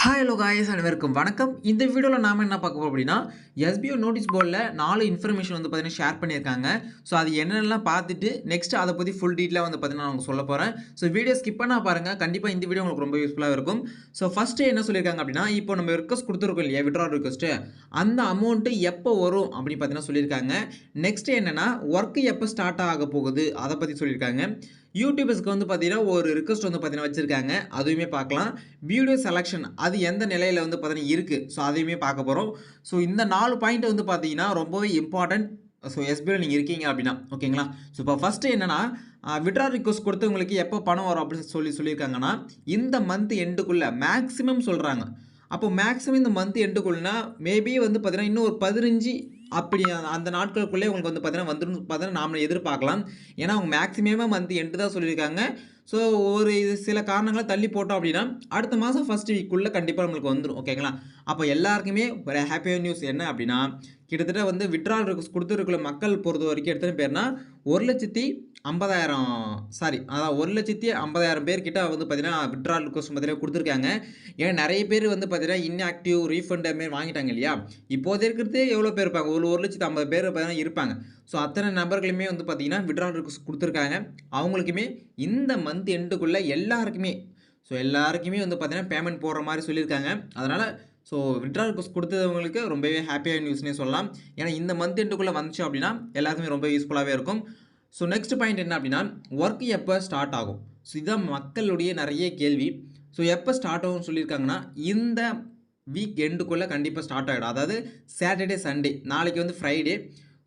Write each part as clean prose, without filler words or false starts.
Hi hello guys அனைவருக்கும் வணக்கம். இந்த வீடியோவில் நாம் என்ன பார்க்க போகிறோம் அப்படின்னா, எஸ்பிஓ நோட்டீஸ் போர்டில் 4 இன்ஃபர்மேஷன் வந்து பார்த்தீங்கன்னா ஷேர் பண்ணியிருக்காங்க. ஸோ அது என்னென்னலாம் பார்த்துட்டு நெக்ஸ்ட் அதை பற்றி ஃபுல் டீட்டெயிலாக வந்து பார்த்தீங்கன்னா நான் உங்களுக்கு சொல்ல போகிறேன். ஸோ வீடியோ ஸ்கிப் பண்ணா பாருங்கள். கண்டிப்பாக இந்த வீடியோ உங்களுக்கு ரொம்ப யூஸ்ஃபுல்லாக இருக்கும். ஸோ ஃபஸ்ட்டு என்ன சொல்லியிருக்காங்க அப்படின்னா, இப்போ நம்ம ரிக்வஸ்ட் கொடுத்துருக்கோம் இல்லையா, விட்ரால் ரிக்வஸ்ட்டு, அந்த அமௌண்ட்டு எப்போ வரும் அப்படின்னு பார்த்தீங்கன்னா சொல்லியிருக்காங்க. நெக்ஸ்ட் என்னென்னா ஒர்க்கு எப்போ ஸ்டார்ட் ஆக போகுது அதை பற்றி சொல்லியிருக்காங்க. யூடியூபர்ஸ்க்கு வந்து பார்த்தீங்கன்னா ஒரு ரிக்வஸ்ட் வந்து பார்த்தீங்கன்னா வச்சுருக்காங்க, அதுவுமே பார்க்கலாம். வீடியோ செலக்ஷன் அது எந்த நிலையில் வந்து பார்த்தீங்கன்னா இருக்குது, ஸோ அதையுமே பார்க்க போகிறோம். ஸோ இந்த 4 பாயிண்ட் வந்து பார்த்தீங்கன்னா ரொம்பவே இம்பார்ட்டன்ட். ஸோ எஸ்பிஐயில் நீங்கள் இருக்கீங்க அப்படின்னா ஓகேங்களா. ஸோ இப்போ ஃபஸ்ட்டு என்னென்னா, விட்ரால் ரிக்வஸ்ட் கொடுத்தவங்களுக்கு எப்போ பணம் வரும் அப்படின்னு சொல்லியிருக்காங்கன்னா, இந்த மந்த் எண்டுக்குள்ளே மேக்ஸிமம் சொல்கிறாங்க. அப்போ மேக்ஸிமம் இந்த மந்த் எண்டுக்குள்ளனா மேபி வந்து பார்த்தீங்கன்னா இன்னும் ஒரு 15 அப்படி அந்த நாட்களுக்குள்ளே உங்களுக்கு வந்து பார்த்தீங்கன்னா வந்துடும் பார்த்தீங்கன்னா நாம் எதிர்பார்க்கலாம். ஏன்னா அவங்க மேக்ஸிமமாக மந்த் எண்டு தான் சொல்லியிருக்காங்க. ஸோ ஒரு சில காரணங்களை தள்ளி போட்டோம் அப்படின்னா அடுத்த மாதம் ஃபஸ்ட் வீக்குள்ளே கண்டிப்பாக நம்மளுக்கு வந்துடும் ஓகேங்களா. அப்போ எல்லாருக்குமே ஒரு ஹாப்பியான நியூஸ் என்ன அப்படின்னா, கிட்டத்தட்ட வந்து விட்ரால் ரிக்வஸ்ட் கொடுத்துருக்குள்ள மக்கள் பொறுத்த வரைக்கும் எத்தனை பேர்னா 1,50,000 சாரி அதான் 1,50,000 பேர் கிட்ட வந்து பார்த்தீங்கன்னா விட்ரால் ரிக்வஸ்ட் பார்த்தீங்கன்னா கொடுத்துருக்காங்க. ஏன்னா நிறைய பேர் வந்து பார்த்தீங்கன்னா இன்ஆக்டிவ் ரீஃபண்ட் அதுமாரி வாங்கிட்டாங்க இல்லையா. இப்போது இருக்கிறது எவ்வளோ பேர் இருப்பாங்க, ஒரு 1,50,000 பேர் பார்த்தீங்கன்னா இருப்பாங்க. ஸோ அத்தனை நபர்களுமே வந்து பார்த்தீங்கன்னா விட்ரால் ரிக்வஸ்ட் கொடுத்துருக்காங்க. அவங்களுக்குமே இந்த மந்த் எண்டுக்குள்ளே எல்லாருக்குமே வந்து பார்த்தீங்கன்னா பேமெண்ட் போடுற மாதிரி சொல்லியிருக்காங்க. அதனால் ஸோ விட்ரால் ரிக்வஸ்ட் கொடுத்தவங்களுக்கு ரொம்பவே ஹாப்பியான நியூஸ்னே சொல்லலாம். ஏன்னா இந்த மந்த் எண்டுக்குள்ளே வந்துச்சு அப்படின்னா எல்லாருக்குமே ரொம்ப யூஸ்ஃபுல்லாகவே இருக்கும். ஸோ நெக்ஸ்ட் பாயிண்ட் என்ன அப்படின்னா, ஒர்க் எப்போ ஸ்டார்ட் ஆகும். ஸோ இதான் மக்களுடைய நிறைய கேள்வி. ஸோ எப்போ ஸ்டார்ட் ஆகும்னு சொல்லியிருக்காங்கன்னா, இந்த வீக் எண்டுக்குள்ளே கண்டிப்பாக ஸ்டார்ட் ஆகிடும். அதாவது சாட்டர்டே சண்டே, நாளைக்கு வந்து ஃப்ரைடே.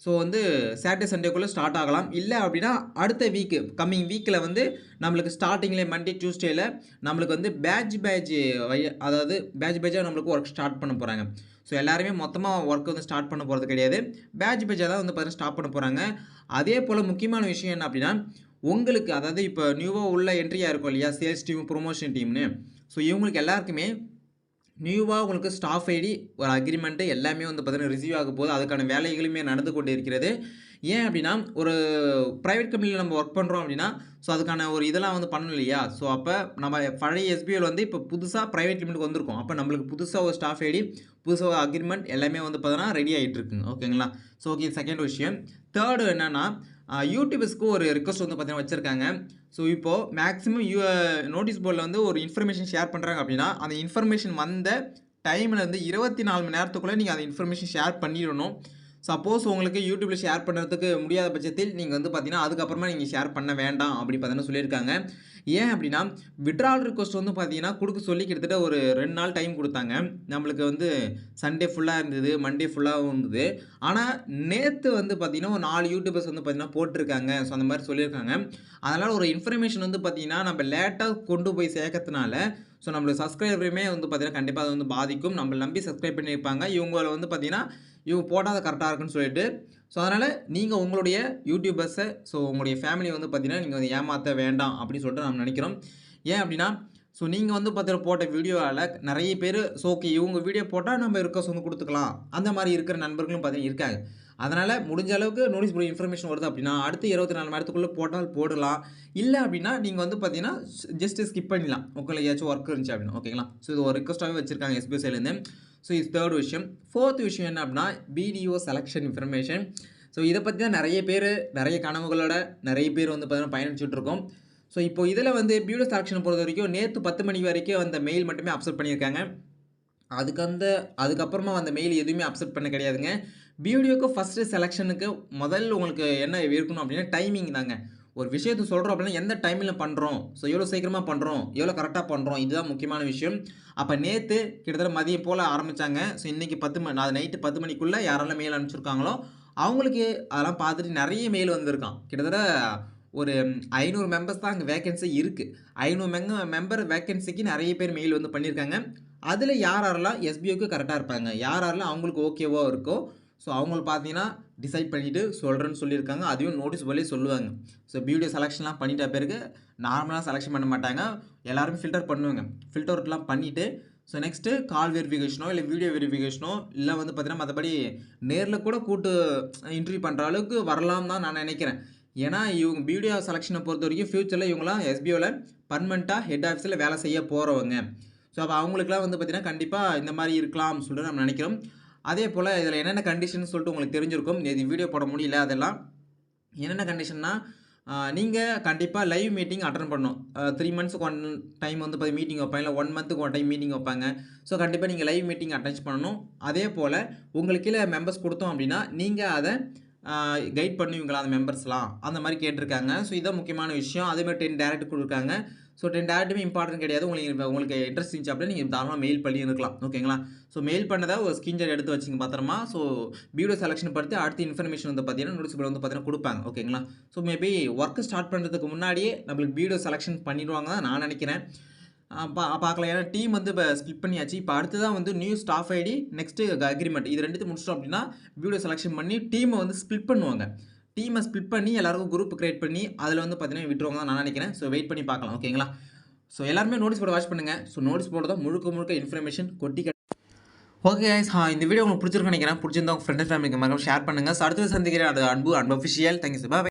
ஸோ வந்து சாட்டர்டே சண்டேக்குள்ளே ஸ்டார்ட் ஆகலாம். இல்லை அப்படின்னா அடுத்த வீக்கு கம்மிங் வீக்கில் வந்து நம்மளுக்கு ஸ்டார்டிங்கில் மண்டே டியூஸ்டேயில் நம்மளுக்கு வந்து அதாவது பேட்சாக நம்மளுக்கு ஒர்க் ஸ்டார்ட் பண்ண போகிறாங்க. ஸோ எல்லாருமே மொத்தமாக ஒர்க் வந்து ஸ்டார்ட் பண்ண போகிறது கிடையாது. பேட்சாக தான் வந்து பார்த்தீங்கன்னா ஸ்டார்ட் பண்ண போகிறாங்க. அதே போல் முக்கியமான விஷயம் என்ன அப்படின்னா, உங்களுக்கு அதாவது இப்போ நியூவாக உள்ள என்ட்ரியாக இருக்கும் இல்லையா, சேல்ஸ் டீம் ப்ரொமோஷன் டீம்னு. ஸோ இவங்களுக்கு எல்லாருக்குமே நியூவாக உங்களுக்கு ஸ்டாஃப் ஐடி ஒரு அக்ரிமெண்ட்டு எல்லாமே வந்து பார்த்தீங்கன்னா ரிசீவ் ஆக போகுது. அதுக்கான வேலைகளுமே நடந்து கொண்டு இருக்கிறது. ஏன் அப்படின்னா, ஒரு ப்ரைவேட் கம்பெனியில் நம்ம ஒர்க் பண்ணுறோம் அப்படின்னா, ஸோ அதுக்கான ஒரு இதெல்லாம் வந்து பண்ணணும் இல்லையா. ஸோ அப்போ நம்ம பழைய எஸ்பிஐயில் வந்து இப்போ புதுசாக ப்ரைவேட் லிமிட்டுக்கு வந்திருக்கோம். அப்போ நம்மளுக்கு புதுசாக ஒரு ஸ்டாஃப் ஐடி, புதுசாக ஒரு அக்ரிமெண்ட் எல்லாமே வந்து பார்த்தீங்கன்னா ரெடி ஆகிட்டு இருக்குங்க ஓகேங்களா. ஸோ ஓகே, செகண்ட் விஷயம். தேர்டு என்னென்னா, யூடியூபர்ஸ்க்கு ஒரு ரிக்வஸ்ட் வந்து பார்த்தீங்கன்னா வச்சுருக்காங்க. ஸோ இப்போது மேக்ஸிமம் நோட்டீஸ் போர்டில் வந்து ஒரு இன்ஃபர்மேஷன் ஷேர் பண்ணுறாங்க அப்படின்னா, அந்த இன்ஃபர்மேஷன் வந்த டைமில் வந்து 24 மணி நேரத்துக்குள்ளே நீங்கள் அந்த இன்ஃபர்மேஷன் ஷேர் பண்ணிடணும். சப்போஸ் உங்களுக்கு யூடியூப்பில் ஷேர் பண்ணுறதுக்கு முடியாத பட்சத்தில் நீங்கள் வந்து பார்த்தீங்கன்னா அதுக்கப்புறமா நீங்கள் ஷேர் பண்ண வேண்டாம் அப்படி பார்த்தீங்கன்னா சொல்லியிருக்காங்க. ஏன் அப்படின்னா, விட்ரால் ரிக்வஸ்ட் வந்து பார்த்தீங்கன்னா கொடுக்க சொல்லி கிட்டத்தட்ட ஒரு 2 நாள் டைம் கொடுத்தாங்க. நம்மளுக்கு வந்து சண்டே ஃபுல்லாக இருந்தது, மண்டே ஃபுல்லாகவும் இருந்தது. ஆனால் நேற்று வந்து பார்த்தீங்கன்னா ஒரு 4 யூடியூபர்ஸ் வந்து பார்த்தீங்கன்னா போட்டிருக்காங்க. ஸோ அந்த மாதிரி சொல்லியிருக்காங்க. அதனால் ஒரு இன்ஃபர்மேஷன் வந்து பார்த்தீங்கன்னா நம்ம லேட்டாக கொண்டு போய் சேர்க்கறதுனால ஸோ நம்மளுக்கு சப்ஸ்கிரைபருமே வந்து பார்த்தீங்கன்னா கண்டிப்பாக அது வந்து பாதிக்கும். நம்மளை நம்பி சப்ஸ்கிரைப் பண்ணியிருப்பாங்க. இவங்களை வந்து பார்த்தீங்கன்னா இவங்க போட்டால் அது கரெக்டாக இருக்குன்னு சொல்லிட்டு, ஸோ அதனால் நீங்கள் உங்களுடைய யூடியூபர்ஸை ஸோ உங்களுடைய ஃபேமிலியை வந்து பார்த்தீங்கன்னா நீங்கள் வந்து ஏமாற்ற வேண்டாம் அப்படின்னு சொல்லிட்டு நம்ம நினைக்கிறோம். ஏன் அப்படின்னா, ஸோ நீங்கள் வந்து பார்த்தீங்கன்னா போட்ட வீடியோவால் நிறைய பேர் ஸோ ஓகே இவங்க வீடியோ போட்டால் நம்ம ரிக்வஸ்ட் வந்து கொடுத்துக்கலாம், அந்த மாதிரி இருக்கிற நண்பர்களும் பார்த்தீங்கன்னா இருக்காங்க. அதனால் முடிஞ்ச அளவுக்கு நோட்டீஸ் போர்டு இன்ஃபர்மேஷன் வருது அப்படின்னா அடுத்து 24 மணி நேரத்துக்குள்ளே போட்டால் போடலாம். இல்லை அப்படின்னா நீங்கள் வந்து பார்த்தீங்கன்னா ஜஸ்ட்டு ஸ்கிப் பண்ணிடலாம். உங்களுக்கு ஏதாச்சும் ஒர்க் இருந்துச்சு அப்படின்னா ஓகேங்களா. ஸோ இது ஒரு ரிக்வஸ்ட்டாகவே வச்சுருக்காங்க எஸ்பிஐ சைட்லேருந்து. ஸோ இது தேர்ட் விஷயம். ஃபோர்த் விஷயம் என்ன அப்படின்னா, பிடிஓ செலெக்ஷன் இன்ஃபர்மேஷன். ஸோ இதை பற்றி தான் நிறைய பேர் நிறைய கனவுகளோட நிறைய பேர் வந்து பார்த்தீங்கன்னா பயணிச்சுட்டு இருக்கோம். ஸோ இப்போ இதில் வந்து பிடிஓ செலெக்ஷனை பொறுத்த வரைக்கும் நேற்று 10 மணி வரைக்கும் அந்த மெயில் மட்டுமே அப்செட் பண்ணியிருக்காங்க. அதுக்கப்புறமா அந்த மெயில் எதுவுமே அப்செட் பண்ண கிடையாதுங்க. பிடிஓக்கு ஃபஸ்ட்டு செலெக்ஷனுக்கு முதல்ல உங்களுக்கு என்ன இருக்கணும் அப்படின்னா டைமிங் தாங்க. ஒரு விஷயத்தை சொல்கிறோம் அப்படின்னா எந்த டைமில் பண்ணுறோம், ஸோ எவ்வளோ சீக்கிரமாக பண்ணுறோம், எவ்வளோ கரெக்டாக பண்ணுறோம், இதுதான் முக்கியமான விஷயம். அப்போ நேற்று கிட்டத்தட்ட மதியம் போல் ஆரம்பித்தாங்க. ஸோ இன்றைக்கி அது நைட்டு 10 மணிக்குள்ளே யாரெல்லாம் மெயில் அனுப்பிச்சிருக்காங்களோ அவங்களுக்கு அதெல்லாம் பார்த்துட்டு நிறைய மெயில் வந்திருக்கான். கிட்டத்தட்ட ஒரு 500 மெம்பர்ஸ் தான் அங்கே வேக்கன்சி இருக்குது. 500 மெம்பர் வேக்கன்சிக்கு நிறைய பேர் மெயில் வந்து பண்ணியிருக்காங்க. அதில் யாரெல்லாம் எஸ்பிஓக்கு கரெக்டாக இருப்பாங்க, யாரெல்லாம் அவங்களுக்கு ஓகேவோ இருக்கோ ஸோ அவங்களுக்கு பார்த்தீங்கன்னா டிசைட் பண்ணிவிட்டு சொல்கிறேன்னு சொல்லியிருக்காங்க. அதையும் நோட்டீஸ் போர்ட்லேயே சொல்லுவாங்க. ஸோ பிடிஓ செலெக்ஷன்லாம் பண்ணிட்ட பிறகு நார்மலாக செலெக்ஷன் பண்ண மாட்டாங்க, எல்லாரும் ஃபில்டர் பண்ணுவாங்க. ஃபில்டர்லாம் பண்ணிவிட்டு ஸோ நெக்ஸ்ட்டு கால் வெரிஃபிகேஷனோ இல்லை வீடியோ வெரிஃபிகேஷனோ இல்லை வந்து பார்த்தீங்கன்னா மற்றபடி நேரில் கூட கூட்டு இன்டர்வியூ பண்ணுற அளவுக்கு வரலாம் தான் நான் நினைக்கிறேன். ஏன்னா இவங்க பிடிஓ செலெக்ஷனை பொறுத்த வரைக்கும் ஃப்யூச்சரில் இவங்களாம் எஸ்பிஓவில் பர்மனெண்ட்டாக ஹெட் ஆஃபீஸில் வேலை செய்ய போகிறவங்க. ஸோ அப்போ அவங்களுக்குலாம் வந்து பார்த்தீங்கன்னா கண்டிப்பாக இந்த மாதிரி இருக்கலாம்னு சொல்லிட்டு நம்ம நினைக்கிறோம். அதே போல் இதில் என்னென்ன கண்டிஷன் சொல்லிட்டு உங்களுக்கு தெரிஞ்சிருக்கும். இது வீடியோ போட முடியல அதெல்லாம். என்னென்ன கண்டிஷன்னா, நீங்க கண்டிப்பா லைவ் மீட்டிங் அட்டெண்ட் பண்ணணும். 3 மந்த்ஸ்க்கு ஒன் டைம் வந்து மீட்டிங் வைப்பாங்க. இல்ல 1 மந்த்துக்கு ஒன் டைம் மீட்டிங் வைப்பாங்க. ஸோ கண்டிப்பா நீங்க லைவ் மீட்டிங் அட்டெண்ட் பண்ணணும். அதே போல உங்களுக்கு கீழ மெம்பர்ஸ் குடுத்தோம் அப்டின்னா, நீங்க அத கைட் பண்ணுவீங்களா அந்த மெம்பர்ஸ்லாம்? அந்த மாரி கேட்டிருக்காங்க. ஸோ இதான் முக்கியமான விஷயம். அதே மாரி 10 டைரக்ட் குடுத்துருக்காங்க. ஸோ 10 டைரக்ட்டுமே இம்பார்ட்டன்ட் கிடையாது. உங்களுக்கு இன்ட்ரெஸ்ட் இருந்துச்சு அப்டின்னா, நீங்க தாராளமா மெயில் பண்ணி இருக்கலாம். ஓகேங்களா? ஸோ மெயில் பண்ணத ஒரு ஸ்கிரீன்ஷாட் எடுத்து வச்சுங்க பத்திரமா. ஸோ வீடியோ செலக்ஷன் படுத்தி அடுத்த இன்ஃபர்மேஷன் வந்து பார்த்தீங்கன்னா, நோட்டீஸ் போர்ட்ல வந்து பார்த்தீங்கன்னா குடுப்பாங்க. ஓகேங்களா? ஸோ மேபி ஒர்க் ஸ்டார்ட் பண்றதுக்கு முன்னாடியே நம்மளுக்கு வீடியோ செலக்ஷன் பண்ணிருவாங்க தான் நான் நெனைக்கிறேன். பார்க்கலாம். ஏன்னா டீம் வந்து இப்ப ஸ்ப்ளிட் பண்ணியாச்சு. இப்ப அடுத்ததா வந்து new staff ID, next agreement. இது 2த்தையும் முடிச்சிட்டோம் அப்டின்னா, வீடியோ செலக்ஷன் பண்ணி டீம வந்து ஸ்ப்ளிட் பண்ணுவாங்க. டீம ஸ்ப்ளிட் பண்ணி எல்லாருக்கும் குரூப் கிரியேட் பண்ணி, அதுல வந்து பார்த்தீங்கன்னா விட்டுருவாங்க தான் நான் நெனைக்கிறேன். ஸோ வெயிட் பண்ணி பார்க்கலாம். ஓகேங்களா? ஸோ எல்லாருமே நோட்டீஸ் போர்ட வாட்ச் பண்ணுங்க. ஸோ நோட்டீஸ் போர்டு தான் முழுக்க முழுக்க இன்ஃபர்மேஷன் கொட்டி ஓகே கைஸ். இந்த வீடியோ உங்களுக்கு பிடிச்சிருக்குன்னு நினைக்கிறேன். பிடிச்சிருந்தா உங்க ஃப்ரெண்ட் அண்ட் ஃபேமிலிக்கு மறக்காம ஷேர் பண்ணுங்க. ஸோ அடுத்தது சந்திக்கிறேன். அது அன்பு அன்பு அஃபிஷியல். Thank you sir. பாய்.